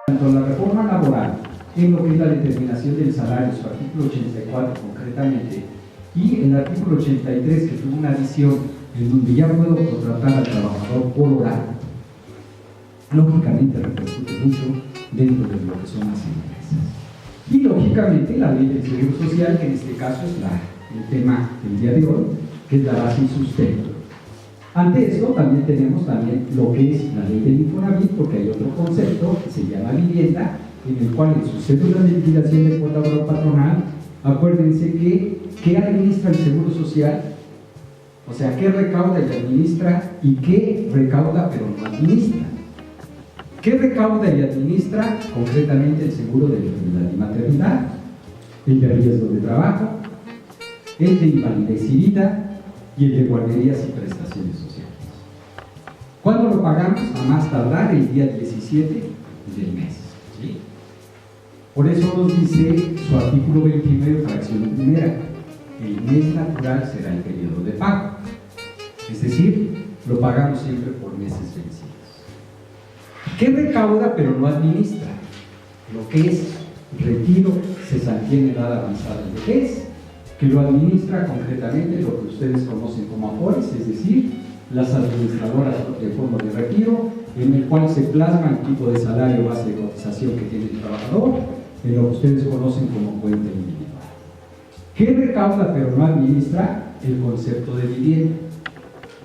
Tanto la reforma laboral, en lo que es la determinación del salario, su artículo 84 concretamente, y el artículo 83, que tuvo una adición en donde ya puedo contratar al trabajador por hora, lógicamente repercute mucho dentro de lo que son las empresas. Y lógicamente la ley del Seguro Social, que en este caso es el tema del día de hoy, que es la base y sustento. Ante esto también tenemos lo que es la ley del Infonavit, porque hay otro concepto que se llama vivienda, en el cual en sus cédulas de liquidación de cuota obrera patronal, acuérdense que administra el Seguro Social, o sea, qué recauda y administra, y qué recauda pero no administra. ¿Qué recauda y administra? Concretamente el seguro de enfermedad y maternidad, el de riesgo de trabajo, el de invalidez y vida y el de guarderías y prestaciones sociales. ¿Cuándo lo pagamos? A más tardar el día 17 del mes. ¿Sí? Por eso nos dice su artículo 29, fracción primera, el mes natural será el periodo de pago. Es decir, lo pagamos siempre por meses vencidos. ¿Qué recauda pero no administra? Lo que es retiro, cesantía en edad avanzada de vejez, que lo administra concretamente lo que ustedes conocen como AFORES, es decir, las administradoras de fondo de retiro, en el cual se plasma el tipo de salario base de cotización que tiene el trabajador, en lo que ustedes conocen como cuenta individual. ¿Qué recauda pero no administra? El concepto de vivienda.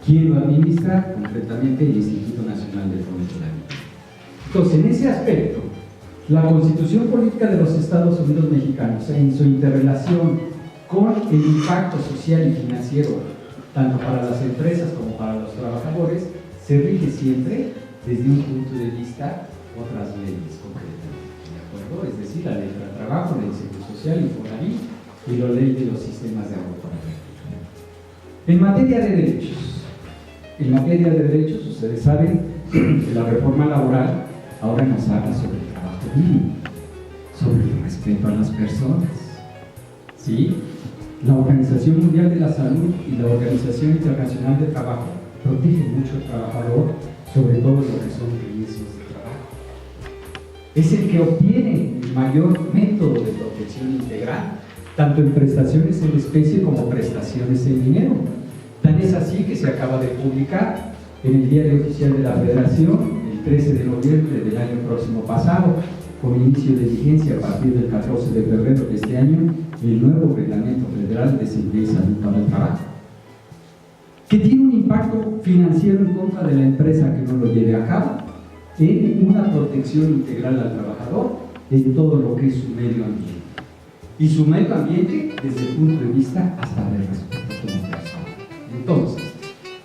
¿Quién lo administra? Concretamente el Instituto Nacional de Fomento de la Vivienda. Entonces, en ese aspecto, la Constitución Política de los Estados Unidos Mexicanos, en su interrelación con el impacto social y financiero, tanto para las empresas como para los trabajadores, se rige siempre desde un punto de vista otras leyes concretamente, ¿de acuerdo? Es decir, la ley del trabajo, la ley de Seguro Social, Infonavit y la ley de los sistemas de ahorro para el retiro. En materia de derechos, ustedes saben que la reforma laboral ahora nos habla sobre el trabajo mínimo, sobre el respeto a las personas. ¿Sí? La Organización Mundial de la Salud y la Organización Internacional de Trabajo protegen mucho al trabajador, sobre todo lo que son riesgos de trabajo. Es el que obtiene el mayor método de protección integral, tanto en prestaciones en especie como prestaciones en dinero. Tan es así que se acaba de publicar en el Diario Oficial de la Federación, el 13 de noviembre del año próximo pasado, con inicio de vigencia a partir del 14 de febrero de este año, el nuevo Reglamento Federal de Seguridad y Salud para el Trabajo, que tiene un impacto financiero en contra de la empresa que no lo lleve a cabo, en una protección integral al trabajador en todo lo que es su medio ambiente. Y su medio ambiente desde el punto de vista hasta del respeto como persona. Entonces,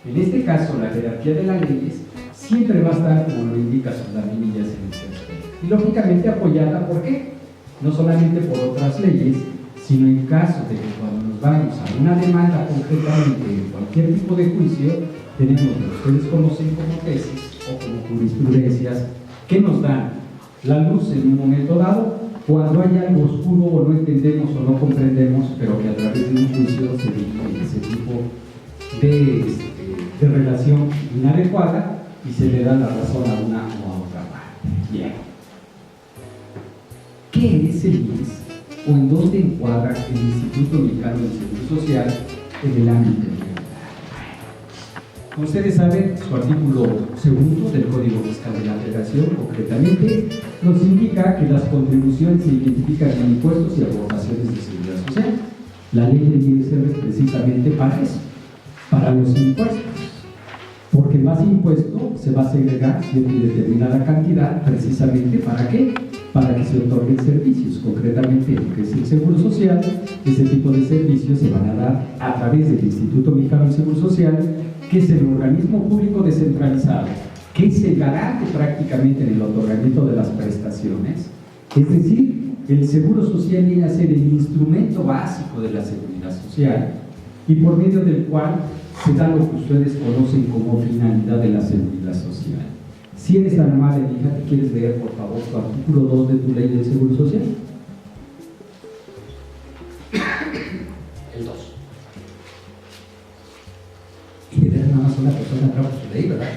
en este caso, la jerarquía de las leyes siempre va a estar, como lo indica sus laminillas en el texto, y lógicamente apoyada, ¿por qué? No solamente por otras leyes, sino en caso de que cuando nos vamos a una demanda concretamente en cualquier tipo de juicio, tenemos lo que ustedes conocen como tesis o como jurisprudencias que nos dan la luz en un momento dado cuando hay algo oscuro o no entendemos o no comprendemos, pero que a través de un juicio se dirige ese tipo de relación inadecuada y se le da la razón a una o a otra parte. Bien. ¿Qué es el IMSS o en dónde encuadra el Instituto Mexicano del Seguro Social en el ámbito tributario? Como ustedes saben, su artículo 2 del Código Fiscal de la Federación concretamente nos indica que las contribuciones se identifican en impuestos y aportaciones de seguridad social. La ley del ISR es precisamente para eso, para los impuestos, porque más impuesto se va a segregar cierta y determinada cantidad, precisamente ¿para qué? Para que se otorguen servicios, concretamente lo que es el Seguro Social. Ese tipo de servicios se van a dar a través del Instituto Mexicano del Seguro Social, que es el organismo público descentralizado, que es el garante prácticamente en el otorgamiento de las prestaciones. Es decir, el Seguro Social viene a ser el instrumento básico de la seguridad social y por medio del cual se da lo que ustedes conocen como finalidad de la seguridad social. Si eres tan amable, hija, ¿quieres leer por favor tu artículo 2 de tu ley del Seguro Social? El 2. Y de ver nada más una persona traba su ley, ¿verdad?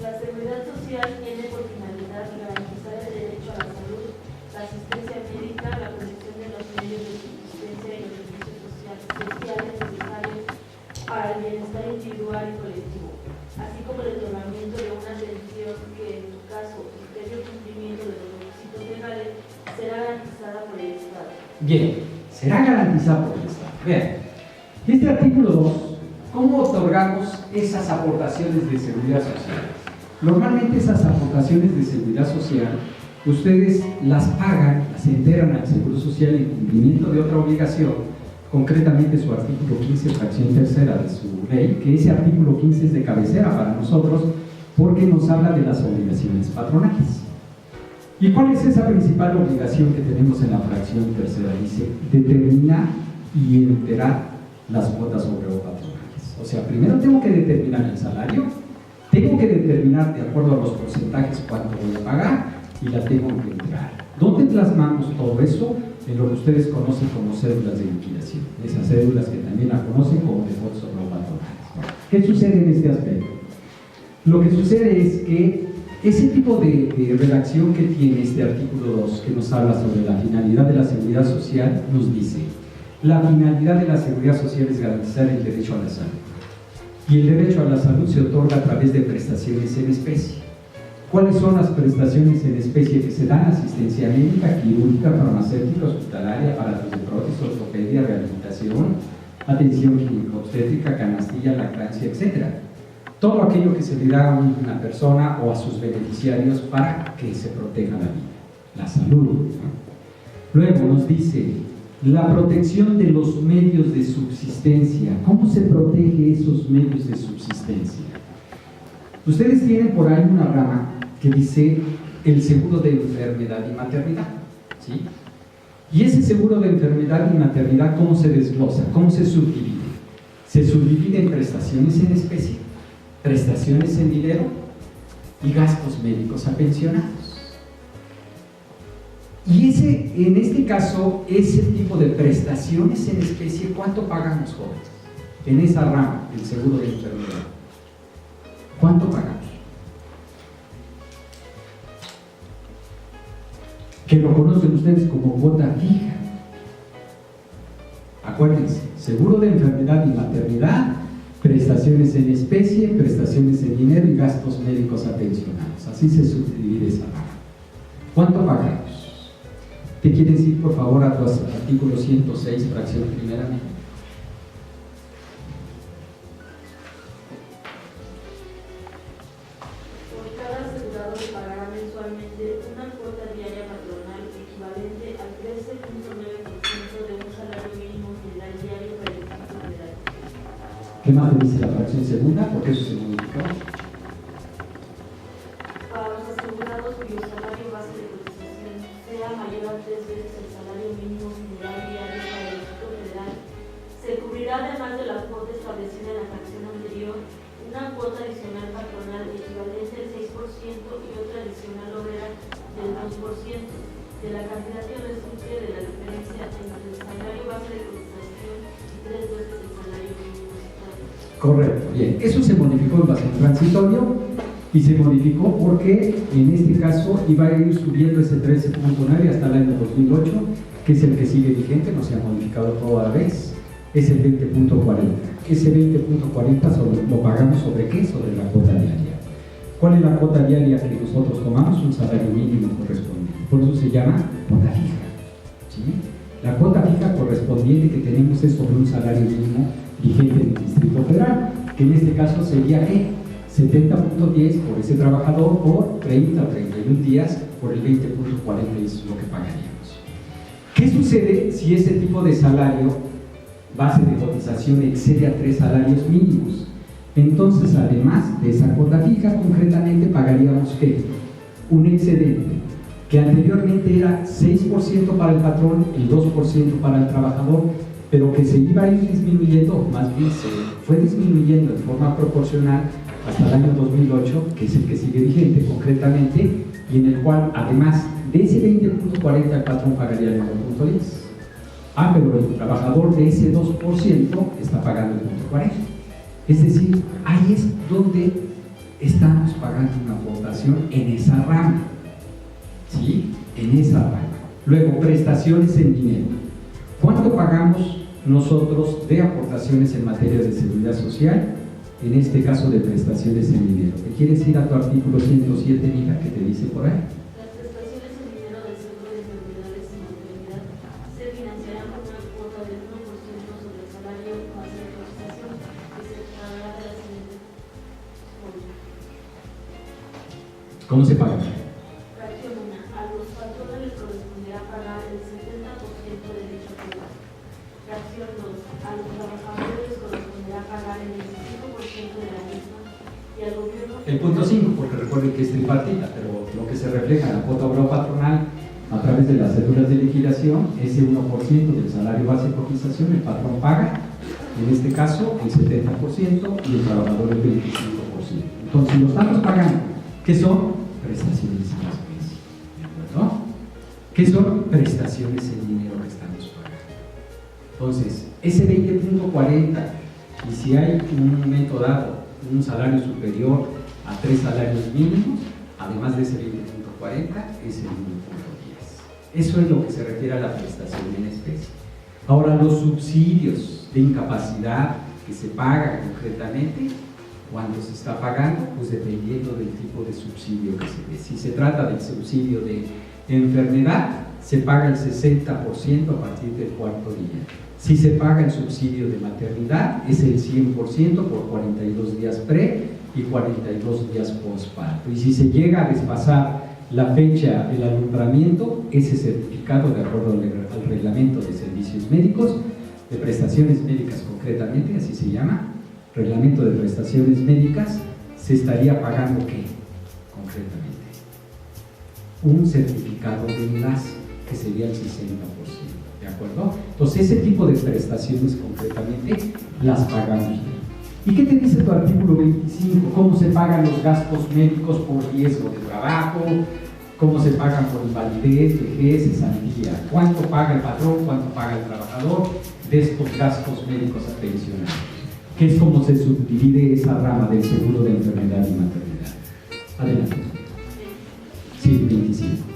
La seguridad social tiene por finalidad garantizar el derecho a la salud, la asistencia médica, la protección de los medios de subsistencia y los servicios sociales necesarios para el bienestar individual y colectivo, así como el otorgamiento de una atención que, en su caso, y previo cumplimiento de los requisitos legales, será garantizada por el Estado. Bien, será garantizada por el Estado. Vean, este artículo 2, ¿cómo otorgamos esas aportaciones de seguridad social? Normalmente esas aportaciones de seguridad social, ustedes las pagan, las enteran al Seguro Social en cumplimiento de otra obligación, concretamente su artículo 15, fracción tercera de su ley, que ese artículo 15 es de cabecera para nosotros porque nos habla de las obligaciones patronales. ¿Y cuál es esa principal obligación que tenemos en la fracción tercera? Dice, determinar y enterar las cuotas obrero-patronales. O sea, primero tengo que determinar el salario, tengo que determinar de acuerdo a los porcentajes cuánto voy a pagar y la tengo que enterar. ¿Dónde plasmamos todo eso? En lo que ustedes conocen como cédulas de liquidación. Esas cédulas que también la conocen como depósitos obrero-patronales. ¿Qué sucede en este aspecto? Lo que sucede es que ese tipo de redacción que tiene este artículo 2, que nos habla sobre la finalidad de la seguridad social, nos dice: la finalidad de la seguridad social es garantizar el derecho a la salud. Y el derecho a la salud se otorga a través de prestaciones en especie. ¿Cuáles son las prestaciones en especie que se dan? Asistencia médica, quirúrgica, farmacéutica, hospitalaria, aparatos de prótesis, ortopedia, rehabilitación, atención ginecobstétrica, canastilla, lactancia, etc. Todo aquello que se le da a una persona o a sus beneficiarios para que se proteja la vida, la salud, ¿no? Luego nos dice la protección de los medios de subsistencia. ¿Cómo se protege esos medios de subsistencia? Ustedes tienen por ahí una rama que dice el seguro de enfermedad y maternidad, ¿sí? Y ese seguro de enfermedad y maternidad, ¿cómo se desglosa? ¿Cómo se subdivide? Se subdivide en prestaciones en especie, prestaciones en dinero y gastos médicos a pensionados. Y en este caso, ese tipo de prestaciones en especie, ¿cuánto pagan los jóvenes? En esa rama, el seguro de enfermedad, ¿cuánto pagamos? Que lo conocen ustedes como cuota fija. Acuérdense, seguro de enfermedad y maternidad, prestaciones en especie, prestaciones en dinero y gastos médicos a pensionados. Así se subdivide esa rama. ¿Cuánto pagamos? ¿Te quieres ir, por favor, a tu artículo 106, fracción primera? Por cada asegurado se pagará mensualmente una cuota diaria patronal equivalente al 13.9% de un salario mínimo general diario para el Distrito Federal. ¿Qué más te dice la fracción segunda? Porque eso se modificó. Para los asegurados cuyo salario base de cotización sea mayor a 3 veces el salario mínimo general diario para el Distrito Federal, se cubrirá, además de la cuota establecida en la fracción anterior, una cuota adicional patronal equivalente al 6% y otra adicional obrera del 2% de la cantidad que resulte de la diferencia entre el salario base de cotización y 3 veces el salario mínimo estatal. Correcto, bien. Eso se modificó en base al transitorio y se modificó porque en este caso iba a ir subiendo ese 13.9 hasta el año 2008, que es el que sigue vigente, no se ha modificado toda vez. Es el 20.40. Ese 20.40 lo pagamos sobre qué? Sobre la cuota diaria. ¿Cuál es la cuota diaria que nosotros tomamos? Un salario mínimo correspondiente. Por eso se llama cuota fija, ¿sí? La cuota fija correspondiente que tenemos es sobre un salario mínimo vigente en el Distrito Federal, que en este caso sería ¿qué? 70.10 por ese trabajador por 30 o 31 días por el 20.40 es lo que pagaríamos. ¿Qué sucede si ese tipo de salario base de cotización excede a 3 salarios mínimos? Entonces, además de esa cuota fija, concretamente pagaríamos ¿qué? Un excedente, que anteriormente era 6% para el patrón y 2% para el trabajador, pero que se iba a ir disminuyendo, más bien se fue disminuyendo en forma proporcional hasta el año 2008, que es el que sigue vigente concretamente, y en el cual, además de ese 20.40, el patrón pagaría el 9.10. Pero el trabajador de ese 2% está pagando el 40. Es decir, ahí es donde estamos pagando una aportación en esa rama, ¿sí? En esa rama. Luego, prestaciones en dinero. ¿Cuánto pagamos nosotros de aportaciones en materia de seguridad social? En este caso de prestaciones en dinero. ¿Te quieres ir a tu artículo 107, mija, que te dice por ahí? Las prestaciones en dinero del seguro de enfermedades y maternidad se financiarán con una cuota del 1% sobre el salario más la cotización que se pagará de la siguiente forma. ¿Cómo se paga? Fracción 1. A los patrones les corresponderá pagar el 70% de dicha cuota. Fracción 2. A los trabajadores les corresponderá pagar el 25% de la misma y al gobierno... El punto 5, porque recuerden que es tripartita, pero lo que se refleja en la cuota obrera patronal a través de las cédulas de liquidación, ese 1% del salario base de cotización, el patrón paga, en este caso, el 70% y el trabajador el 25%. Entonces, lo estamos pagando. ¿Qué son? Prestaciones en especie. ¿De acuerdo? ¿Qué son? Prestaciones en dinero que estamos pagando. Entonces, ese 20.40, y si hay en un momento dado un salario superior a 3 salarios mínimos, además de ese 20.40, es el 1.10. Eso es lo que se refiere a la prestación en especie. Ahora, los subsidios de incapacidad que se pagan concretamente, cuando se está pagando, pues dependiendo del tipo de subsidio que se dé. Si se trata del subsidio de enfermedad, se paga el 60% a partir del cuarto día. Si se paga el subsidio de maternidad, es el 100% por 42 días pre y 42 días postparto. Y si se llega a desfasar la fecha del alumbramiento, ese certificado, de acuerdo al reglamento de servicios médicos, de prestaciones médicas concretamente, así se llama, reglamento de prestaciones médicas, se estaría pagando ¿qué? Concretamente, un certificado de enlace, que sería el 60%. ¿De acuerdo? Entonces, ese tipo de prestaciones concretamente las pagamos. ¿Y qué te dice tu artículo 25? ¿Cómo se pagan los gastos médicos por riesgo de trabajo? ¿Cómo se pagan por invalidez, vejez, cesantía? ¿Cuánto paga el patrón? ¿Cuánto paga el trabajador de estos gastos médicos pensionarios? Que es como se subdivide esa rama del seguro de enfermedad y maternidad. Adelante. Sí, 25.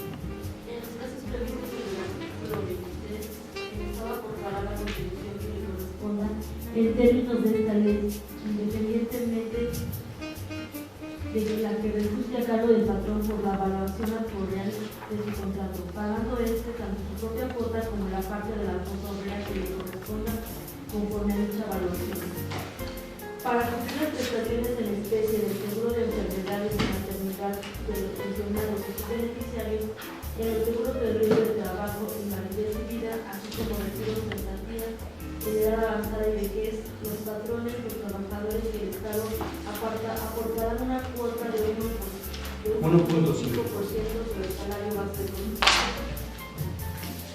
En términos de esta ley, independientemente de que la que resulte a cargo del patrón por la valoración actuarial de su contrato, pagando tanto su propia cuota como la parte de la cuota obrera que le corresponda conforme a dicha valoración. Para cumplir las prestaciones en especie del seguro de enfermedades y maternidad de los pensionados y sus beneficiarios, en los seguros de riesgo de trabajo, invalidez y vida, así como retiros de cesantías, edad avanzada y vejez, los patrones, los trabajadores y el Estado aportarán una cuota de 1.5% sobre el salario base de cotización.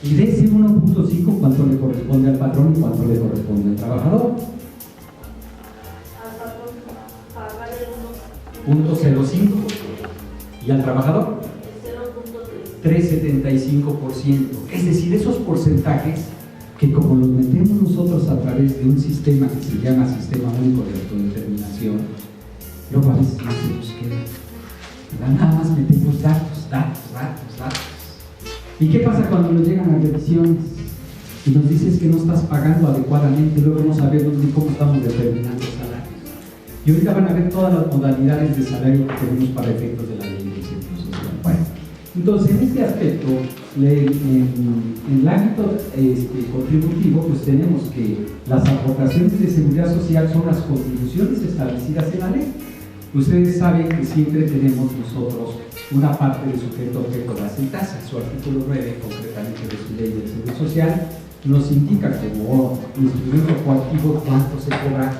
Y de ese 1.5, ¿cuánto le corresponde al patrón y cuánto le corresponde al trabajador? Al patrón pagar el 1.05%. ¿Y al trabajador? El 0.3%. 3.75%. Es decir, esos porcentajes que como los metemos nosotros a través de un sistema que se llama Sistema Único de Autodeterminación, luego a veces no se nos queda. Nada más metemos datos. ¿Y qué pasa cuando nos llegan las revisiones y nos dices que no estás pagando adecuadamente? Luego no sabemos ni cómo estamos determinando salarios. Y ahorita van a ver todas las modalidades de salario que tenemos para efectos de la ley del seguro social. Bueno, entonces en este aspecto, en el ámbito contributivo, pues tenemos que las aportaciones de seguridad social son las contribuciones establecidas en la ley. Ustedes saben que siempre tenemos nosotros una parte de sujeto objeto base y tasa. Su artículo 9, concretamente de su ley del seguro social, nos indica como instrumento coactivo cuánto se cobra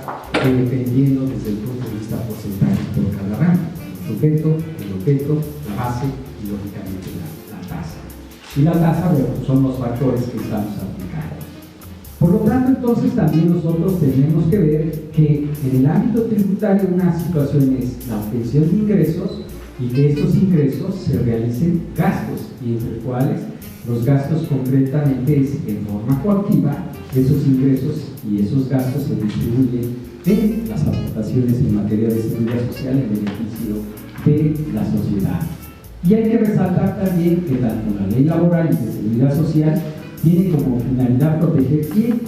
dependiendo desde el punto de vista porcentaje por cada rama. El sujeto, el objeto, la base y lógicamente la tasa. Y la tasa, bueno, son los factores que estamos aplicando. Por lo tanto, entonces también nosotros tenemos que ver que en el ámbito tributario una situación es la obtención de ingresos y que estos ingresos se realicen gastos, y entre cuales los gastos concretamente es en forma coactiva, esos ingresos y esos gastos se distribuyen de las aportaciones en materia de seguridad social en beneficio de la sociedad. Y hay que resaltar también que tanto la ley laboral y de seguridad social tiene como finalidad proteger ¿quién?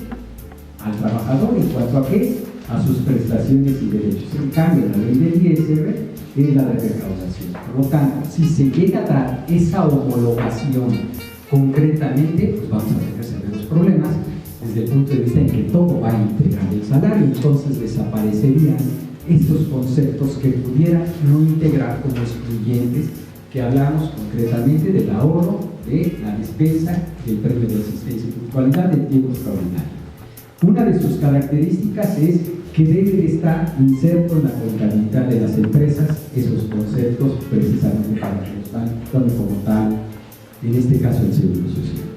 Al trabajador en cuanto a qué, a sus prestaciones y derechos. En cambio, la ley del ISR es la de recaudación. Por lo tanto, si se llega a dar esa homologación concretamente, pues vamos a tener severos problemas desde el punto de vista en que todo va a integrar el salario, entonces desaparecerían estos conceptos que pudieran no integrar como excluyentes, que hablamos concretamente del ahorro, de la despensa, del premio de asistencia y puntualidad del tiempo extraordinario. Una de sus características es que debe de estar inserto en la contabilidad de las empresas esos conceptos precisamente para que los tomen como tal, en este caso el seguro social.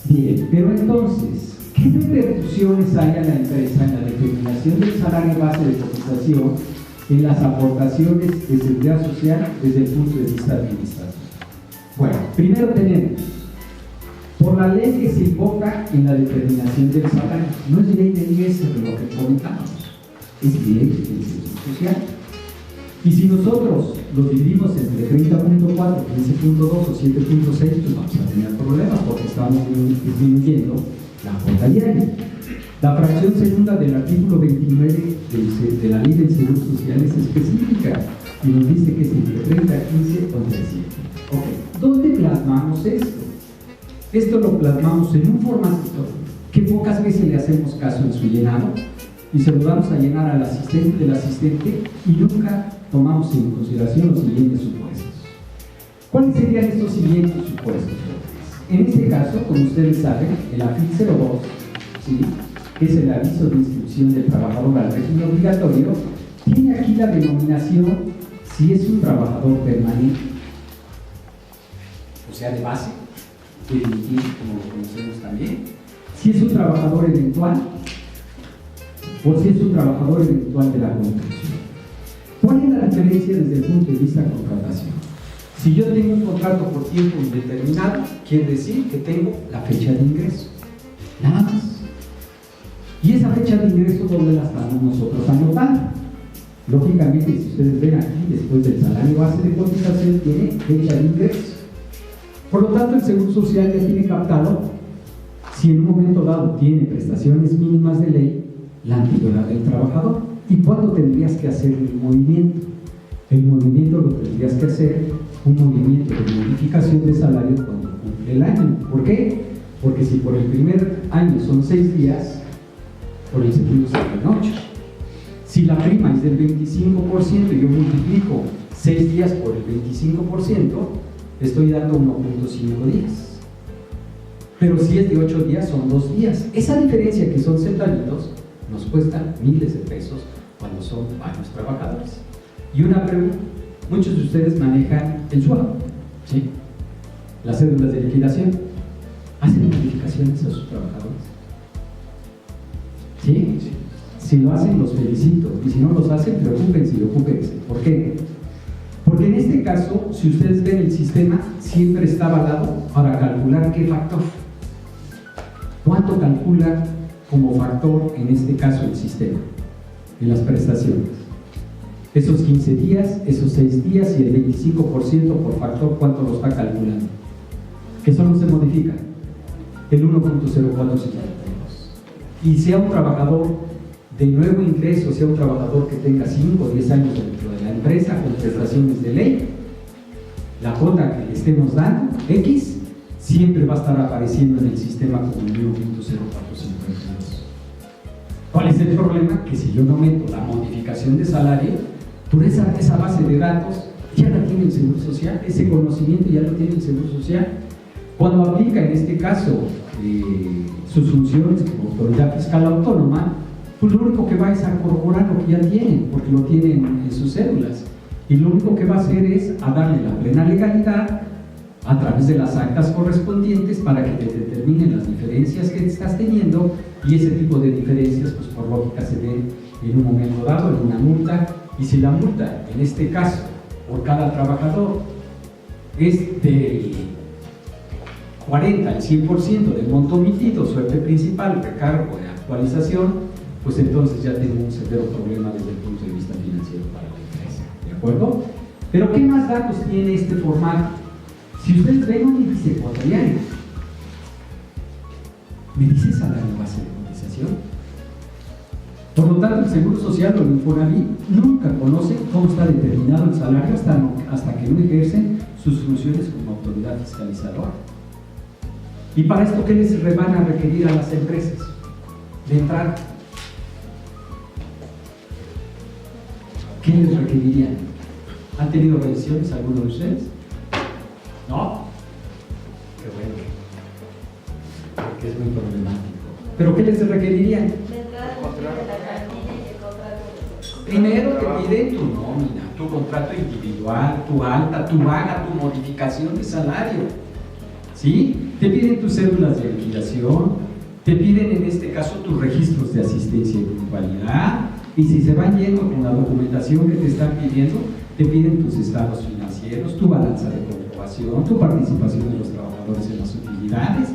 Bien, pero entonces, ¿qué repercusiones hay a la empresa en la determinación del salario base de cotización en las aportaciones de seguridad social desde el punto de vista administrativo? Bueno, primero tenemos, por la ley que se invoca en la determinación del salario, no es ley del ISR lo que comentamos, es ley del seguro social. Y si nosotros los dividimos entre 30.4, 15.2 o 7.6, pues vamos a tener problemas porque estamos disminuyendo la cuota diaria. La fracción segunda del artículo 29 de la ley del seguro social es específica y nos dice que es entre 30, 15 o entre 7. Ok, ¿dónde plasmamos esto? Esto lo plasmamos en un formatito que pocas veces le hacemos caso en su llenado y se lo damos a llenar al asistente del asistente y nunca tomamos en consideración los siguientes supuestos. ¿Cuáles serían estos siguientes supuestos? En este caso, como ustedes saben, el AFIL 02, ¿sí?, que es el aviso de inscripción del trabajador al régimen obligatorio, tiene aquí la denominación si es un trabajador permanente, o sea, de base, definitivo, como lo conocemos también, si es un trabajador eventual o si es un trabajador eventual de la construcción. ¿Cuál es la diferencia desde el punto de vista de contratación? Si yo tengo un contrato por tiempo indeterminado, quiere decir que tengo la fecha de ingreso, nada más. Y esa fecha de ingreso, ¿dónde la estamos nosotros anotando? Lógicamente, si ustedes ven aquí, después del salario base de cotización, tiene fecha de ingreso. Por lo tanto, el Seguro Social ya tiene captado, si en un momento dado tiene prestaciones mínimas de ley, la antigüedad del trabajador. ¿Y cuándo tendrías que hacer el movimiento? El movimiento lo tendrías que hacer, un movimiento de modificación de salario cuando cumple el año. ¿Por qué? Porque si por el primer año son 6 días, por el segundo serán 8. Si la prima es del 25% y yo multiplico 6 días por el 25%, estoy dando 1.5 días. Pero si es de 8 días, son 2 días. Esa diferencia, que son centavitos, nos cuesta miles de pesos cuando son varios trabajadores. Y una pregunta, muchos de ustedes manejan el sueldo, ¿sí?, las cédulas de liquidación. ¿Hacen modificaciones a sus trabajadores? ¿Sí? Si lo hacen, los felicito, y si no los hacen, preocúpense y ocúpense. ¿Por qué? Porque en este caso, si ustedes ven, el sistema siempre está avalado para calcular qué factor. ¿Cuánto calcula como factor en este caso el sistema en las prestaciones? Esos 15 días, esos 6 días y el 25% por factor, ¿cuánto lo está calculando? Que solo se modifica el 1.0452. Y sea un trabajador de nuevo ingreso, sea un trabajador que tenga 5 o 10 años dentro de la empresa con prestaciones de ley, la cuota que le estemos dando, X, siempre va a estar apareciendo en el sistema como el 1.0452. ¿Cuál es el problema? Que si yo no meto la modificación de salario, por esa base de datos ya la tiene el Seguro Social, ese conocimiento ya lo tiene el Seguro Social. Cuando aplica en este caso sus funciones como autoridad fiscal autónoma, pues lo único que va es a corroborar lo que ya tienen, porque lo tienen en sus cédulas, y lo único que va a hacer es a darle la plena legalidad a través de las actas correspondientes para que te determinen las diferencias que estás teniendo, y ese tipo de diferencias, pues por lógica, se ven en un momento dado en una multa. Y si la multa, en este caso, por cada trabajador es del 40 al 100% del monto omitido, suerte principal, recargo de actualización, pues entonces ya tengo un severo problema desde el punto de vista financiero para la empresa, ¿de acuerdo? Pero ¿qué más datos tiene este formato? Si ustedes ven un índice ecuatoriano, ¿me dice salario base de cotización? Por lo tanto, el Seguro Social o el Infonavit nunca conocen cómo está determinado el salario hasta que no ejercen sus funciones como autoridad fiscalizadora. ¿Y para esto qué les van a requerir a las empresas? De entrada, ¿qué les requerirían? ¿Han tenido revisiones alguno de ustedes? ¿No? Qué bueno, porque es muy problemático. ¿Pero qué les requerirían? Primero te piden tu nómina, tu contrato individual, tu alta, tu baja, tu modificación de salario, ¿sí? Te piden tus cédulas de liquidación, te piden en este caso tus registros de asistencia y puntualidad, y si se van yendo con la documentación que te están pidiendo, te piden tus estados financieros, tu balanza de comprobación, tu participación de los trabajadores en las utilidades,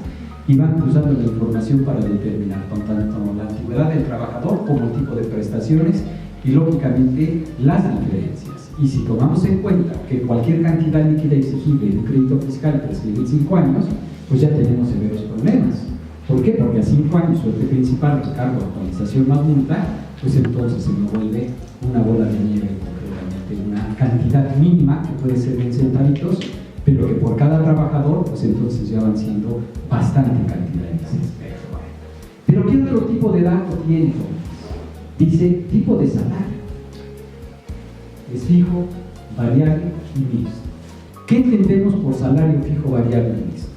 y van cruzando la información para determinar tanto la antigüedad del trabajador como el tipo de prestaciones y lógicamente las diferencias. Y si tomamos en cuenta que cualquier cantidad líquida exigible en un crédito fiscal prescribe en 5 años, pues ya tenemos severos problemas. ¿Por qué? Porque a 5 años suerte principal, recargo, actualización más multa, pues entonces se nos vuelve una bola de nieve, concretamente una cantidad mínima que puede ser en centavitos, pero que por cada trabajador, pues entonces ya van siendo bastante cantidad en ese aspecto. Pero ¿qué otro tipo de dato tiene? Dice tipo de salario. Es fijo, variable y mixto. ¿Qué entendemos por salario fijo, variable y mixto?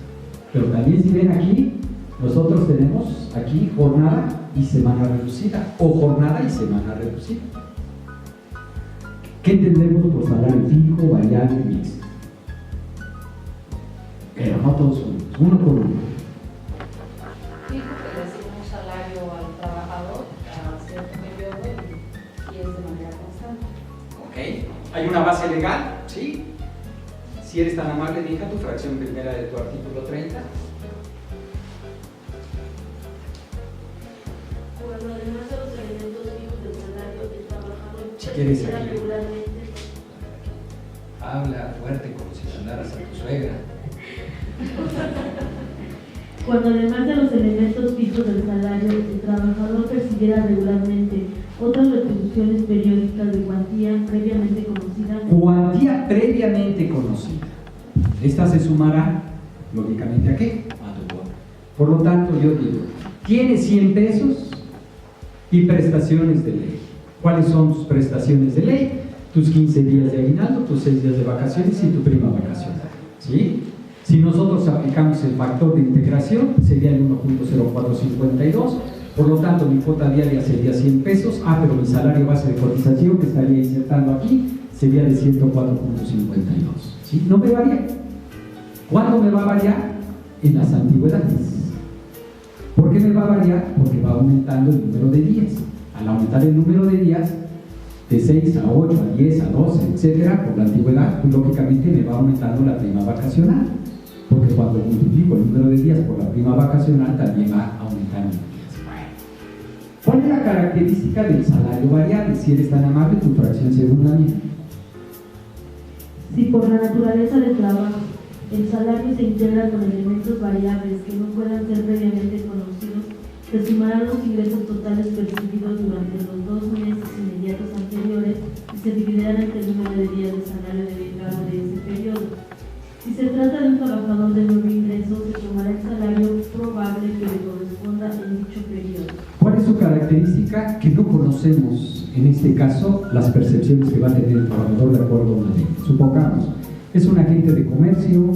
Pero también si ven aquí, nosotros tenemos aquí jornada y semana reducida o jornada y semana reducida. ¿Qué entendemos por salario fijo, variable y mixto? Pero no todos juntos, uno por uno. Fijo que recibe un salario al trabajador a cierto periodo y es de manera constante. Ok, hay una base legal, ¿sí? Si eres tan amable, deja tu fracción primera de tu artículo 30. Cuando además de los elementos fijos del salario del trabajador Si quieres percibiera aquí. regularmente. Habla fuerte como si mandaras a tu suegra. Cuando además de los elementos fijos del salario, el trabajador percibiera regularmente otras retribuciones periódicas de cuantía previamente conocida. Cuantía previamente conocida. Esta se sumará, lógicamente, ¿a qué? A tu bono. Por lo tanto, yo digo, tienes 100 pesos y prestaciones de ley. ¿Cuáles son tus prestaciones de ley? Tus 15 días de aguinaldo, tus 6 días de vacaciones y tu prima vacacional, ¿sí? Si nosotros aplicamos el factor de integración, sería el 1.0452, por lo tanto mi cuota diaria sería 100 pesos, pero mi salario base de cotización que estaría insertando aquí sería de 104.52, ¿sí? No me varía. ¿Cuándo me va a variar? En las antigüedades. ¿Por qué me va a variar? Porque va aumentando el número de días. Al aumentar el número de días, de 6 a 8, a 10, a 12, etcétera, por la antigüedad, pues lógicamente me va aumentando la prima vacacional. Porque cuando multiplico el número de días por la prima vacacional, también va aumentando los días. ¿Cuál es la característica del salario variable? Si eres tan amable, tu fracción segunda mía. Si por la naturaleza del trabajo el salario se integra con elementos variables que no puedan ser previamente conocidos, se sumarán los ingresos totales percibidos durante los 2 meses inmediatos anteriores y se dividirán entre el número de días de salario derivado de ese periodo. Si se trata de un trabajador de nuevo ingreso, se tomará el salario probable que le corresponda en dicho periodo. ¿Cuál es su característica? Que no conocemos, en este caso, las percepciones que va a tener el trabajador de acuerdo a una ley. Supongamos, es un agente de comercio,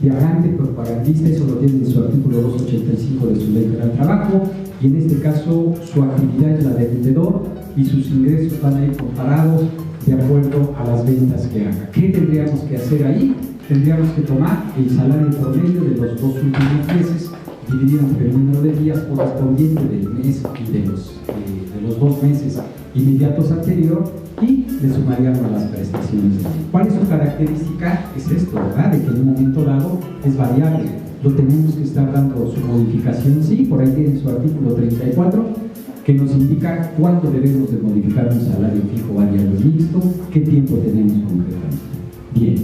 viajante, propagandista, eso lo tiene en su artículo 285 de su ley del trabajo, y en este caso su actividad es la de vendedor y sus ingresos van a ir comparados de acuerdo a las ventas que haga. ¿Qué tendríamos que hacer ahí? Tendríamos que tomar el salario promedio de los 2 últimos meses, dividido entre el número de días correspondiente del mes y de los 2 meses inmediatos anterior, y le sumaríamos las prestaciones de ley. ¿Cuál es su característica? Es esto, ¿verdad? De que en un momento dado es variable. Lo tenemos que estar dando su modificación, sí, por ahí tiene su artículo 34, que nos indica cuándo debemos de modificar un salario fijo variable mixto, qué tiempo tenemos concretamente. Bien,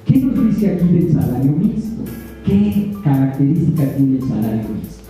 ¿qué nos dice aquí del salario mixto? ¿Qué característica tiene el salario mixto?